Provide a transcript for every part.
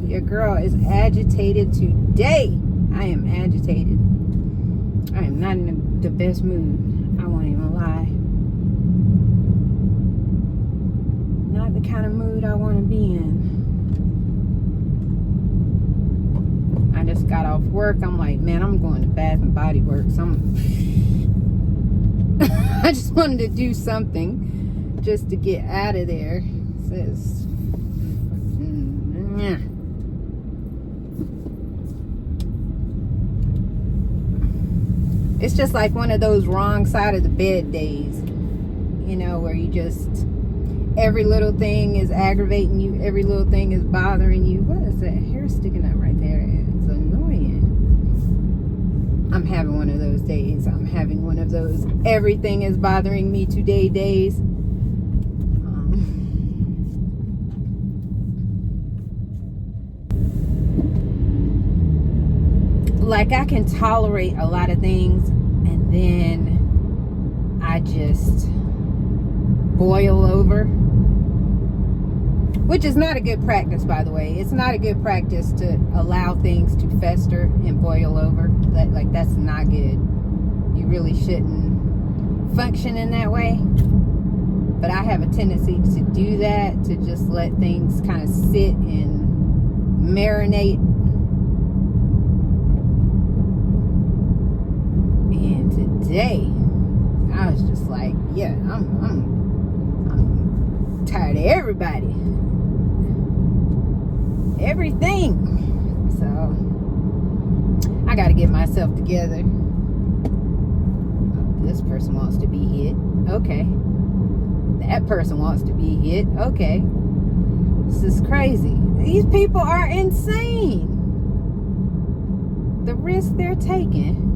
Your girl is agitated today. I am agitated. I am not in the best mood. I won't even lie. Not the kind of mood I want to be in. I just got off work. I'm like, man, I'm going to Bath and Body Works. I just wanted to do something just to get out of there. It's just like one of those wrong side of the bed days, you know, where you just, every little thing is aggravating you, every little thing is bothering you. What is that hair sticking up right there? It's annoying. I'm having one of those days. I'm having one of those everything is bothering me today days. Like, I can tolerate a lot of things, and then I just boil over, which is not a good practice, by the way. It's not a good practice to allow things to fester and boil over. That's not good. You really shouldn't function in that way. But I have a tendency to do that, to just let things kind of sit and marinate. And today, I was just like, yeah, I'm tired of everybody. Everything. So I gotta get myself together. Oh, this person wants to be hit. Okay. That person wants to be hit. Okay. This is crazy. These people are insane. The risk they're taking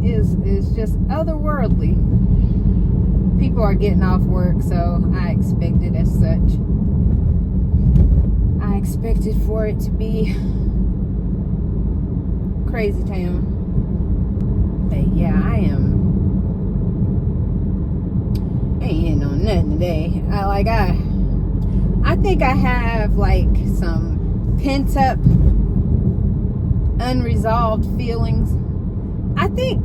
is just otherworldly. People are getting off work, so I expected as such. I expected for it to be crazy town. But yeah, I ain't hitting on nothing today. I think I have like some pent up unresolved feelings. I think,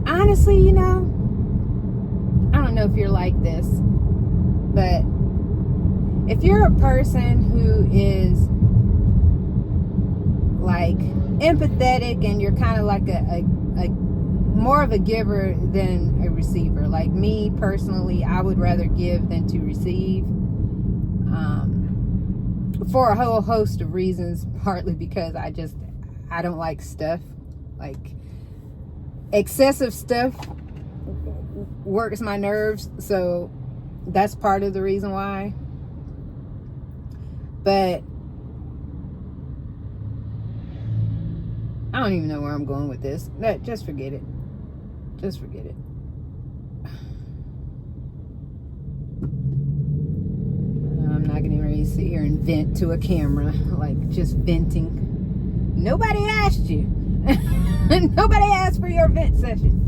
honestly, you know, I don't know if you're like this, but if you're a person who is like empathetic and you're kind of like a more of a giver than a receiver, like me personally, I would rather give than to receive, for a whole host of reasons, partly because I don't like stuff, like excessive stuff works my nerves, so that's part of the reason why. But I don't even know where I'm going with this. Just forget it. Just forget it. I'm not getting ready to sit here and vent to a camera, like just venting. Nobody asked you. Nobody asked for your vent session.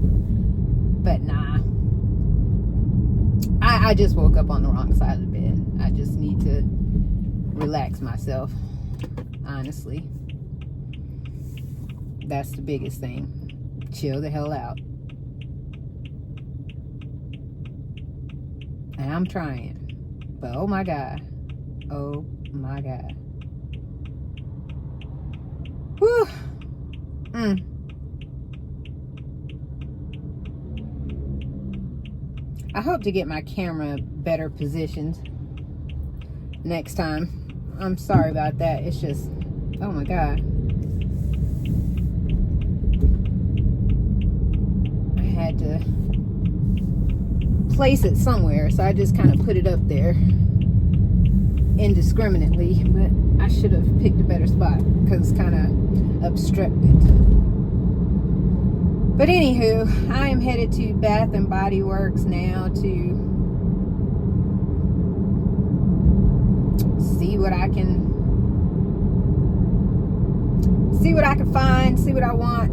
But nah. I just woke up on the wrong side of the bed. I just need to relax myself, honestly. That's the biggest thing. Chill the hell out. And I'm trying. But oh my God. Oh my God. Whew. I hope to get my camera better positioned next time. I'm sorry about that. It's just, oh my God. I had to place it somewhere, so I just kind of put it up there indiscriminately, but I should have picked a better spot because it's kind of obstructed. But anywho, I am headed to Bath and Body Works now to see what I can find, see what I want,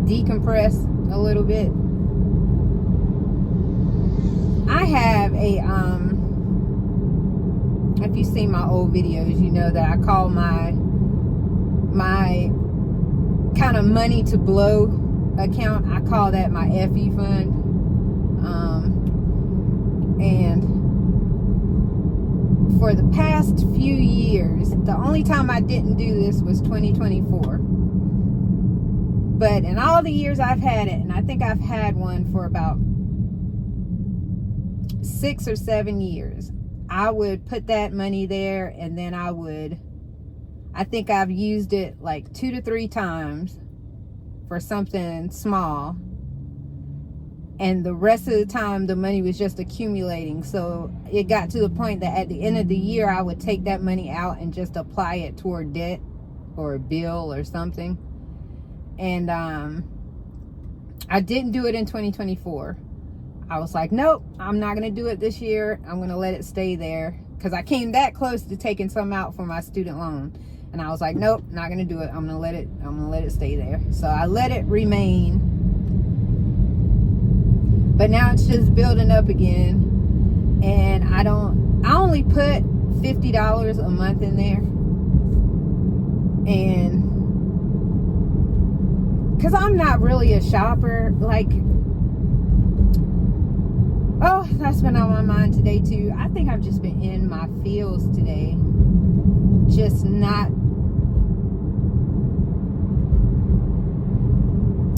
decompress a little bit. I have a if you've seen my old videos, you know that I call my kind of money to blow account, I call that my FE fund. And for the past few years, the only time I didn't do this was 2024. But in all the years I've had it, and I think I've had one for about 6 or 7 years, I would put that money there, and then I think I've used it like 2 to 3 times for something small, and the rest of the time the money was just accumulating. So it got to the point that at the end of the year I would take that money out and just apply it toward debt or a bill or something. And I didn't do it in 2024. I was like, nope, I'm not going to do it this year. I'm going to let it stay there, because I came that close to taking some out for my student loan. And I was like, nope, not going to do it. I'm going to let it stay there. So I let it remain. But now it's just building up again. And I only put $50 a month in there. And because I'm not really a shopper, like, oh, that's been on my mind today too. I think I've just been in my feels today. Just not,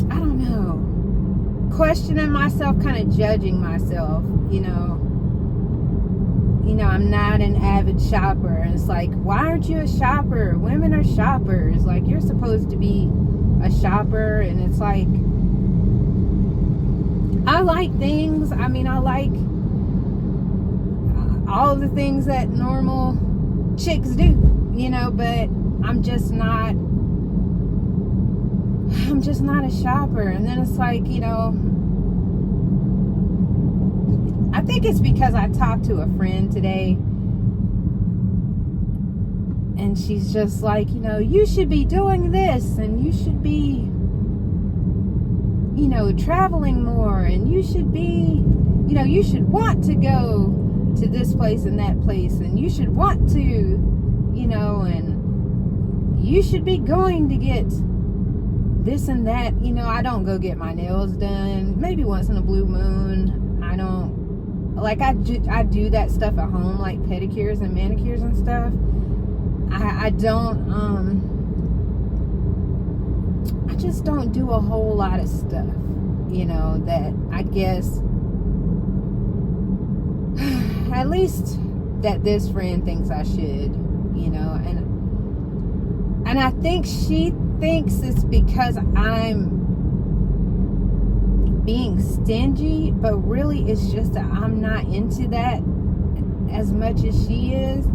I don't know, questioning myself, kind of judging myself, you know, I'm not an avid shopper. And it's like, why aren't you a shopper? Women are shoppers. Like, you're supposed to be a shopper. And it's like, I like things. I mean, I like all of the things that normal chicks do, you know, but I'm just not a shopper. And then it's like, you know, I think it's because I talked to a friend today, and she's just like, you know, you should be doing this, and you should be, you know, traveling more, and you should be, you know, you should want to go to this place and that place, and you should want to, you know, and you should be going to get this and that. You know, I don't go get my nails done, maybe once in a blue moon. I don't, like, I do that stuff at home, like pedicures and manicures and stuff. I just don't do a whole lot of stuff, you know, that I guess at least that this friend thinks I should, you know. And I think she thinks it's because I'm being stingy, but really it's just that I'm not into that as much as she is.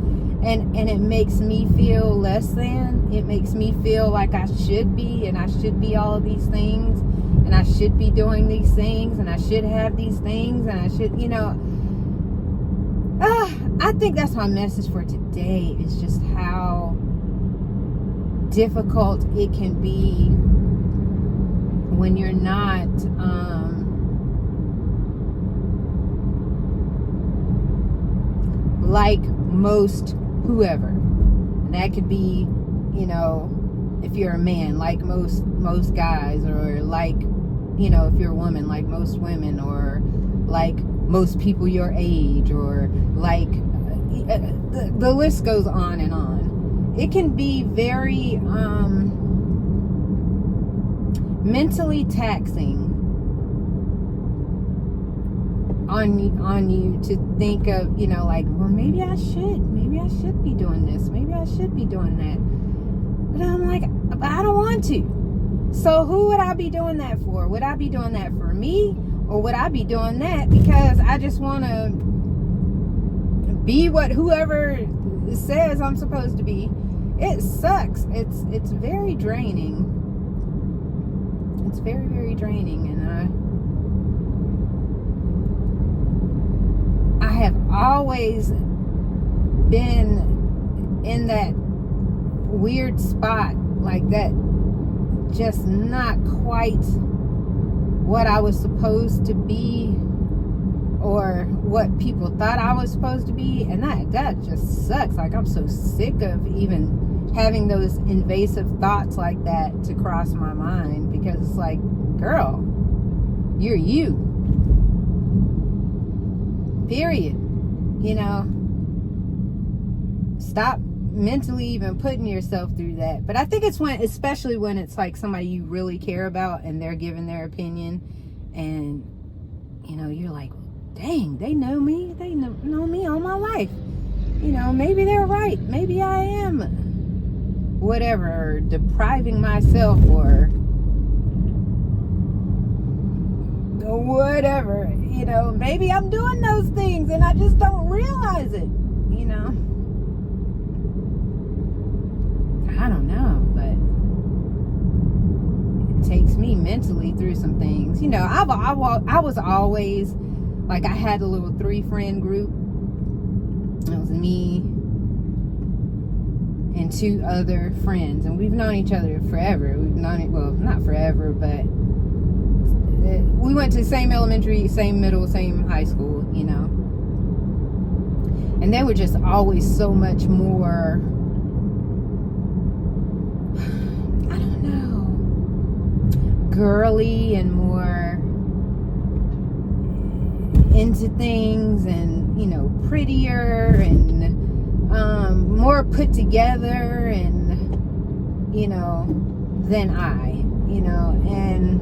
And it makes me feel less than. It makes me feel like I should be, and I should be all of these things, and I should be doing these things, and I should have these things, and I should, you know. I think that's my message for today, is just how difficult it can be when you're not like most whoever. And that could be, you know, if you're a man, like most guys, or like, you know, if you're a woman, like most women, or like most people your age, or like the list goes on and on. It can be very mentally taxing on you to think of, you know, like, well, maybe I should be doing this, maybe I should be doing that. But I'm like, but I don't want to. So who would I be doing that for? Would I be doing that for me, or would I be doing that because I just want to be what whoever says I'm supposed to be? It sucks. It's very draining. It's very, very draining. And I have always been in that weird spot, like that, just not quite what I was supposed to be or what people thought I was supposed to be. And that just sucks. Like, I'm so sick of even having those invasive thoughts like that to cross my mind, because it's like, girl, you're you. Period. You know, stop mentally even putting yourself through that. But I think it's especially when it's like somebody you really care about and they're giving their opinion, and you know, you're like, dang, they know me. They know me all my life. You know, maybe they're right. Maybe I am whatever, depriving myself or whatever. You know, maybe I'm doing those things and I just don't realize it. You know, I don't know, but it takes me mentally through some things. You know, I was always like, I had a little 3-friend group. It was me and 2 other friends, and we've known each other forever. We've known it, well, not forever, but we went to the same elementary, same middle, same high school, you know. And they were just always so much more, I don't know, girly and more into things, and, you know, prettier and more put together, and, you know, than I, you know. And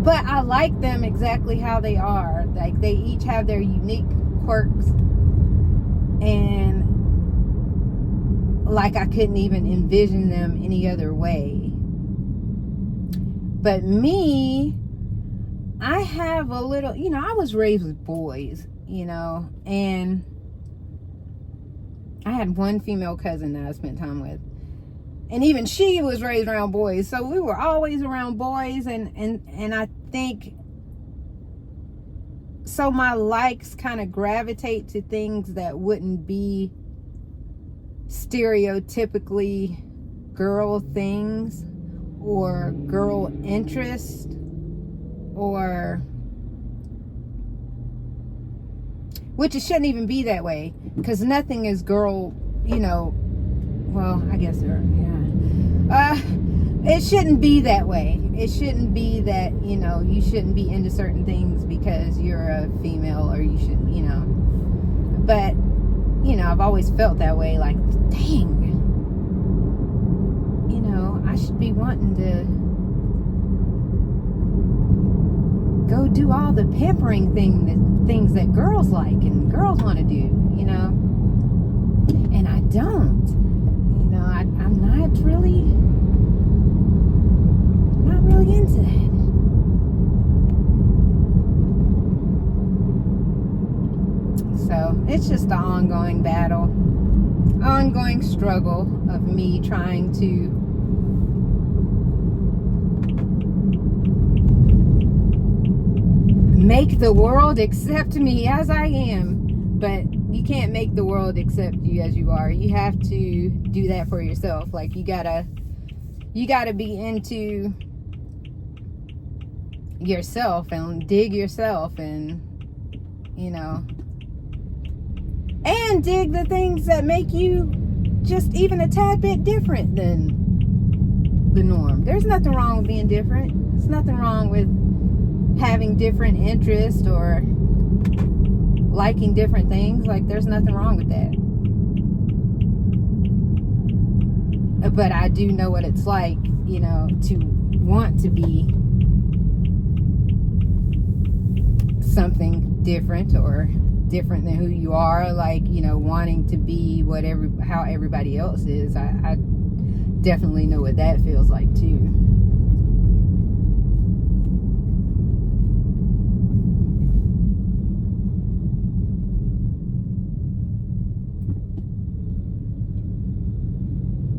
but I like them exactly how they are. Like, they each have their unique quirks, and like, I couldn't even envision them any other way. But me, I have a little, you know, I was raised with boys, you know, and I had one female cousin that I spent time with, and even she was raised around boys, so we were always around boys, and I think so my likes kind of gravitate to things that wouldn't be stereotypically girl things or girl interest, or which it shouldn't even be that way, because nothing is girl, you know. Well, I guess there are, yeah. It shouldn't be that way. It shouldn't be that, you know, you shouldn't be into certain things because you're a female, or you shouldn't, you know. But, you know, I've always felt that way, like, dang, you know, I should be wanting to go do all the pampering things that girls like and girls want to do, you know. And I don't. You know, I'm not really into that. So it's just an ongoing battle, ongoing struggle of me trying to make the world accept me as I am. But you can't make the world accept you as you are. You have to do that for yourself. Like, you gotta be into yourself and dig yourself, and, you know, and dig the things that make you just even a tad bit different than the norm. There's nothing wrong with being different. There's nothing wrong with having different interests or liking different things. Like, there's nothing wrong with that. But I do know what it's like, you know, to want to be something different, or different than who you are. Like, you know, wanting to be how everybody else is. I definitely know what that feels like too.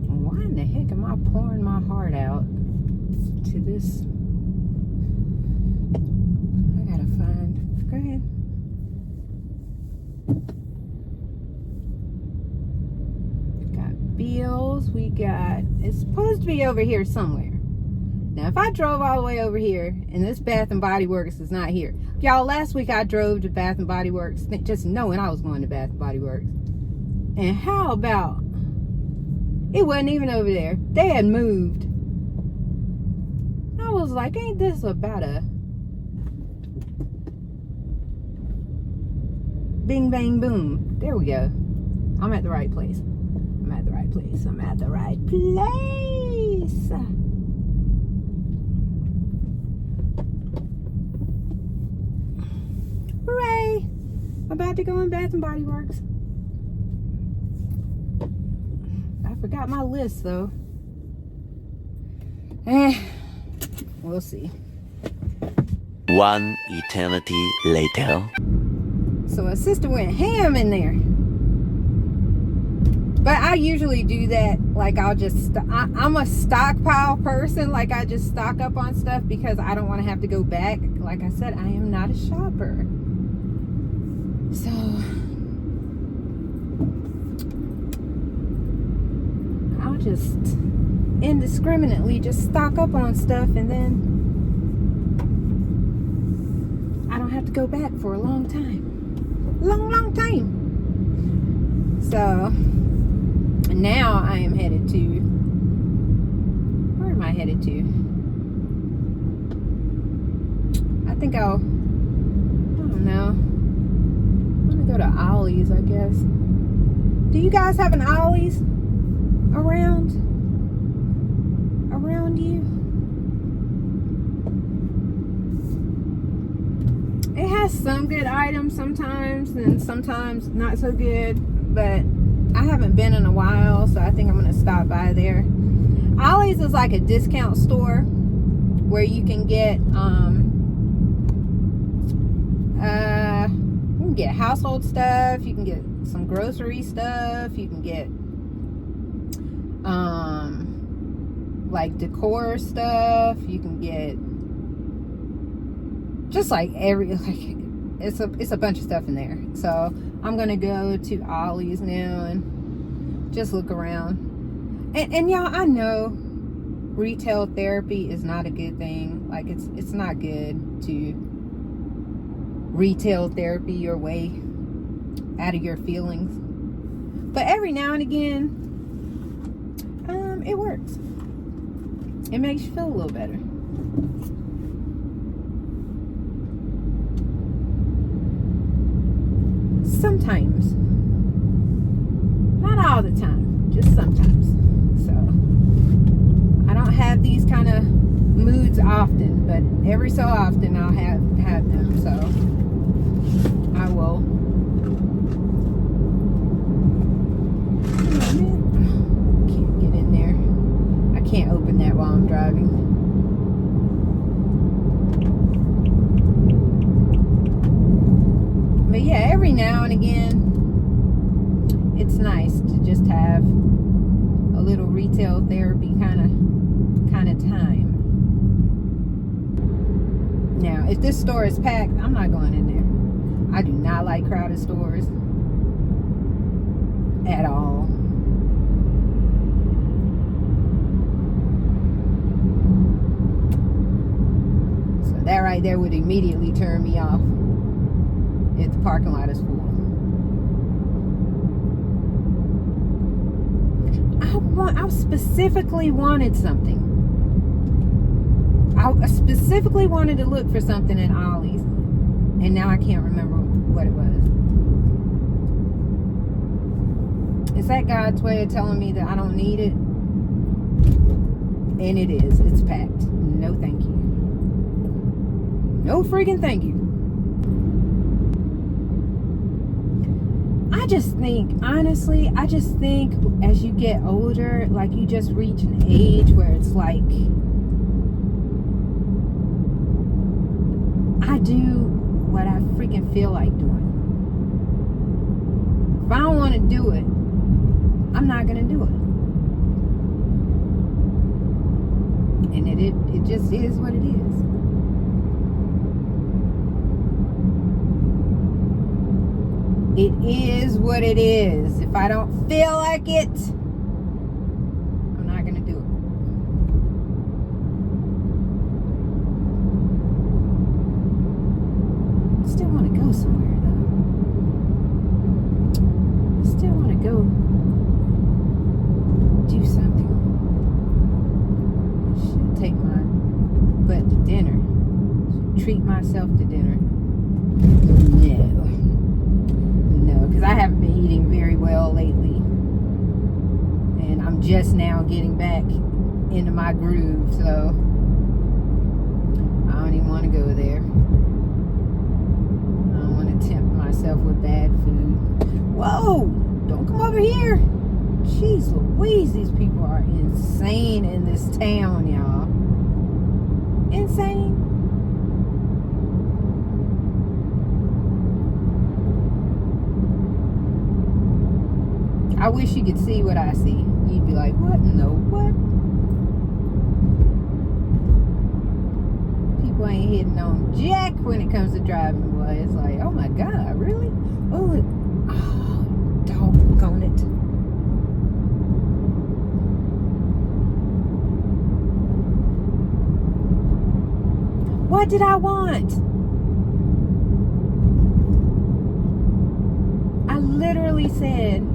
Why in the heck am I pouring my heart out to this? I gotta find. Go ahead. Got bills. It's supposed to be over here somewhere. Now, if I drove all the way over here and this Bath and Body Works is not here. Y'all, last week I drove to Bath and Body Works just knowing I was going to Bath and Body Works. And how about it wasn't even over there. They had moved. I was like, ain't this about a bing, bang, boom. There we go. I'm at the right place. I'm at the right place. I'm at the right place. Hooray! I'm about to go in Bath and Body Works. I forgot my list though. We'll see. One eternity later. So a sister went ham in there. But I usually do that. Like I'll just, I'm a stockpile person. Like I just stock up on stuff because I don't want to have to go back. Like I said, I am not a shopper. So I'll just indiscriminately just stock up on stuff and then I don't have to go back for a long time. Long time. So now I am headed to, where am I headed to? I think I don't know. I'm gonna go to Ollie's, I guess. Do you guys have an Ollie's around you? It has some good items sometimes and sometimes not so good, but I haven't been in a while, so I think I'm gonna stop by there. Ollie's is like a discount store where you can get you can get household stuff, you can get some grocery stuff, you can get like decor stuff, you can get just like it's a bunch of stuff in there. So I'm gonna go to Ollie's now and just look around. And y'all, I know retail therapy is not a good thing. Like it's not good to retail therapy your way out of your feelings. But every now and again, it works. It makes you feel a little better. Sometimes. Not all the time. Just sometimes. So, I don't have these kind of moods often, but every so often I'll have them. So, I will. Can't get in there. I can't open that while I'm driving. But yeah, every now and again, it's nice to just have a little retail therapy kind of time. Now, if this store is packed, I'm not going in there. I do not like crowded stores at all. So that right there would immediately turn me off if the parking lot is full. I specifically wanted something. I specifically wanted to look for something at Ollie's, and now I can't remember what it was. Is that God's way of telling me that I don't need it? And it is. It's packed. No thank you. No freaking thank you. I just think, honestly, as you get older, like you just reach an age where it's like, I do what I freaking feel like doing. If I don't want to do it, I'm not going to do it. And it just is what it is. It is what it is. If I don't feel like it, I'm not going to do go do something. I should take my butt to dinner. Should treat myself to dinner. No, because I haven't been eating very well lately. And I'm just now getting back into my groove, so I don't even want to go there. I don't want to tempt myself with bad food. Whoa! Don't come over here! Jeez Louise, these people are insane in this town, y'all. Insane. I wish you could see what I see. You'd be like, what in the what? People ain't hitting on jack when it comes to driving, boy. It's like, oh my God, really? Oh, doggone it. What did I want? I literally said,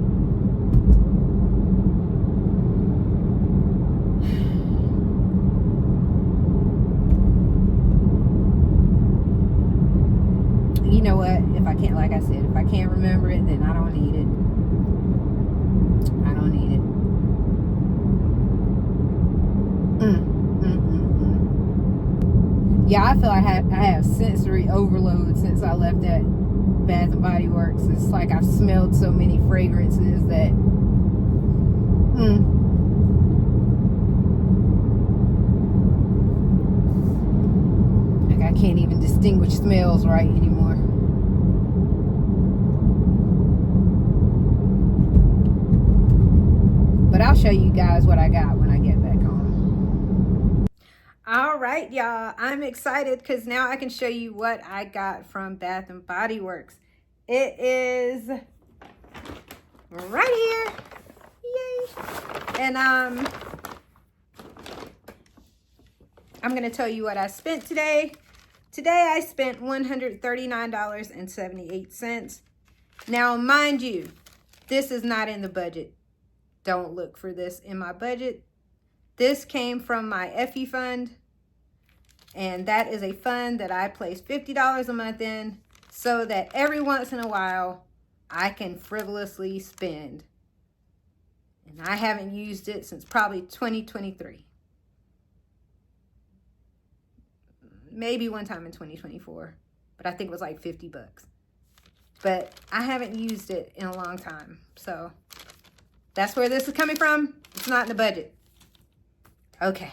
you know what? If I can't, like I said, if I can't remember it, then I don't need it. I don't need it. Yeah, I feel like I have sensory overload since I left that Bath and Body Works. It's like I've smelled so many fragrances that like I can't even distinguish smells right anymore. But I'll show you guys what I got when I get back home. All right, y'all. I'm excited because now I can show you what I got from Bath and Body Works. It is right here. Yay. And I'm going to tell you what I spent today. Today I spent $139.78. Now, mind you, this is not in the budget. Don't look for this in my budget. This came from my FE fund, and that is a fund that I place $50 a month in so that every once in a while I can frivolously spend. And I haven't used it since probably 2023. Maybe one time in 2024, but I think it was like 50 bucks. But I haven't used it in a long time, so that's where this is coming from. It's not in the budget. Okay,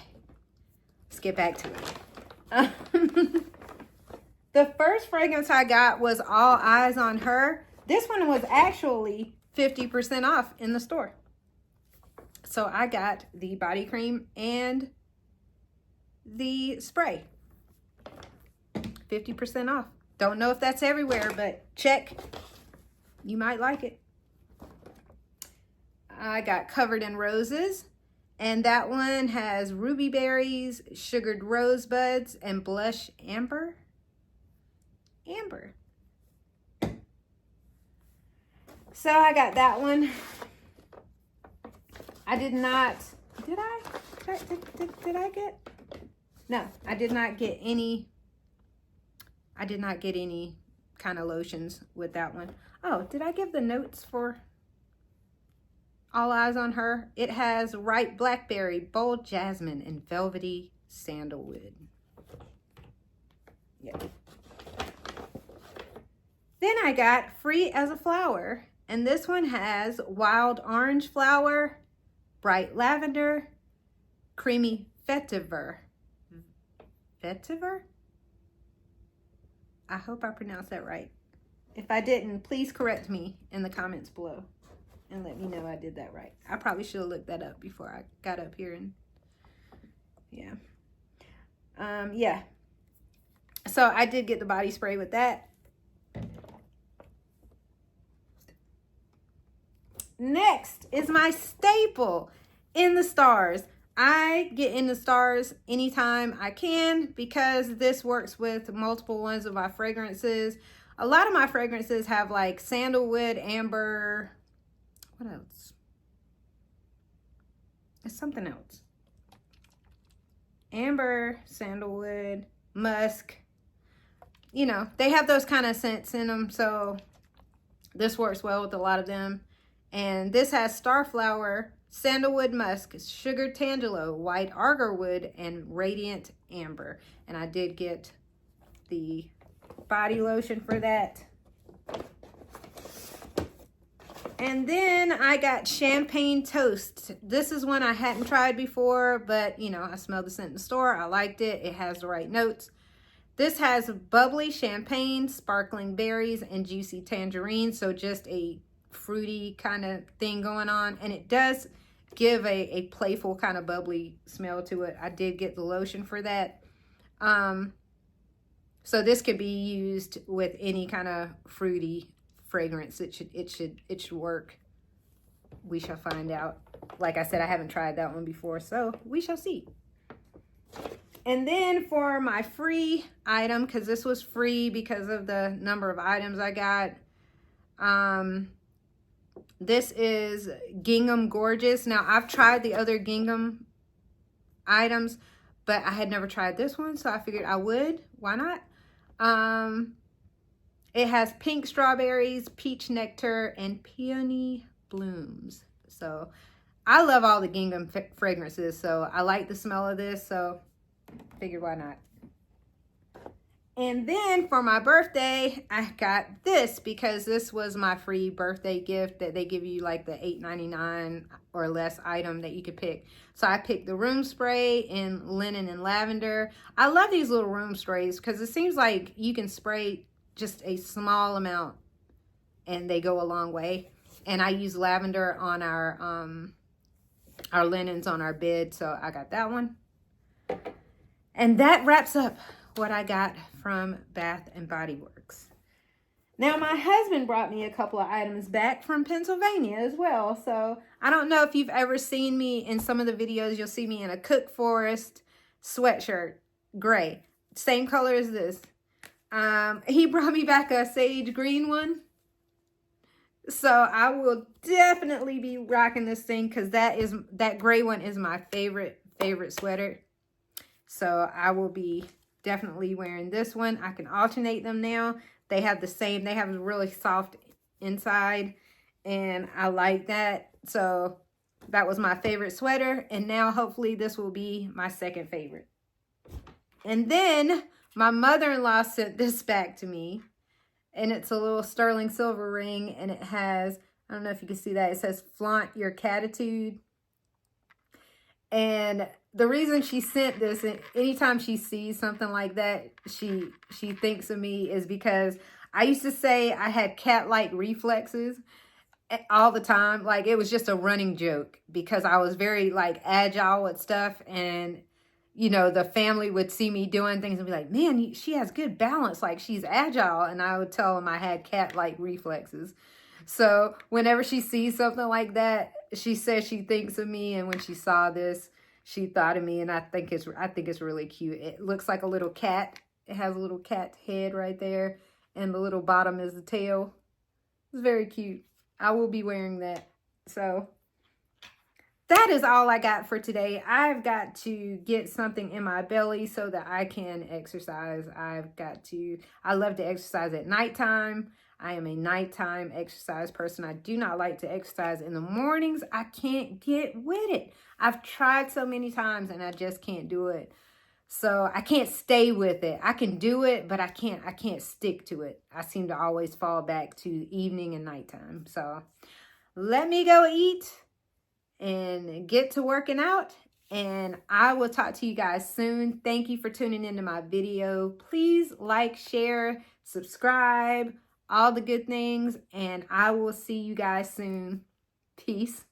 let's get back to it. The first fragrance I got was All Eyes on Her. This one was actually 50% off in the store. So I got the body cream and the spray. 50% off. Don't know if that's everywhere, but check. You might like it. I got Covered in Roses, and that one has ruby berries, sugared rosebuds, and blush amber. So I got that one. I did not, did I get? No, I did not get any. I did not get any kind of lotions with that one. Oh, did I give the notes for All Eyes on Her? It has ripe blackberry, bold jasmine, and velvety sandalwood. Yeah. Then I got Free as a Flower, and this one has wild orange flower, bright lavender, creamy vetiver. Vetiver? I hope I pronounced that right. If I didn't, please correct me in the comments below and let me know I did that right. I probably should have looked that up before I got up here and yeah. Yeah. So I did get the body spray with that. Next is my staple, In the Stars. I get In the Stars anytime I can because this works with multiple ones of my fragrances. A lot of my fragrances have like sandalwood, amber, What else? It's something else. Amber, sandalwood, musk. You know, they have those kind of scents in them, so this works well with a lot of them. And this has starflower, sandalwood musk, sugar tangelo, white agarwood, and radiant amber. And I did get the body lotion for that. And then I got champagne toast. This is one I hadn't tried before, but you know, I smelled the scent in the store. I liked it. It has the right notes. This has bubbly champagne, sparkling berries, and juicy tangerine. So just a fruity kind of thing going on. And it does give a playful kind of bubbly smell to it. I did get the lotion for that. So this could be used with any kind of fruity fragrance. It should work. We shall find out. Like I said, I haven't tried that one before, so we shall see. And then for my free item, because this was free because of the number of items I got, this is Gingham Gorgeous. Now, I've tried the other Gingham items, but I had never tried this one, so I figured I would. Why not? It has pink strawberries, peach nectar, and peony blooms. So I love all the gingham fragrances, so I like the smell of this, so figured why not. And then for my birthday, I got this because this was my free birthday gift that they give you, like the $8.99 or less item that you could pick. So I picked the room spray in linen and lavender. I love these little room sprays because it seems like you can spray just a small amount and they go a long way. And I use lavender on our linens on our bed, so I got that one. And that wraps up what I got from Bath and Body Works. Now, my husband brought me a couple of items back from Pennsylvania as well. So I don't know if you've ever seen me in some of the videos. You'll see me in a Cook Forest sweatshirt, gray, same color as this. He brought me back a sage green one. So I will definitely be rocking this thing because that gray one is my favorite sweater. So I will be definitely wearing this one. I can alternate them now. They have a really soft inside and I like that. So that was my favorite sweater. And now hopefully this will be my second favorite. And then my mother-in-law sent this back to me. And it's a little sterling silver ring. And it has, I don't know if you can see that. It says flaunt your catitude. And the reason she sent this, and anytime she sees something like that, she thinks of me, is because I used to say I had cat-like reflexes all the time. Like, it was just a running joke because I was very, like, agile with stuff. And, you know, the family would see me doing things and be like, man, she has good balance. Like, she's agile. And I would tell them I had cat-like reflexes. So whenever she sees something like that, she says she thinks of me. And when she saw this, she thought of me, and I think it's really cute. It looks like a little cat. It has a little cat head right there, and the little bottom is the tail. It's very cute. I will be wearing that. So that is all I got for today. I've got to get something in my belly so that I can exercise. I love to exercise at nighttime. I am a nighttime exercise person. I do not like to exercise in the mornings. I can't get with it. I've tried so many times and I just can't do it. So I can't stay with it. I can do it, but I can't stick to it. I seem to always fall back to evening and nighttime. So let me go eat and get to working out. And I will talk to you guys soon. Thank you for tuning into my video. Please like, share, subscribe, all the good things, and I will see you guys soon. Peace.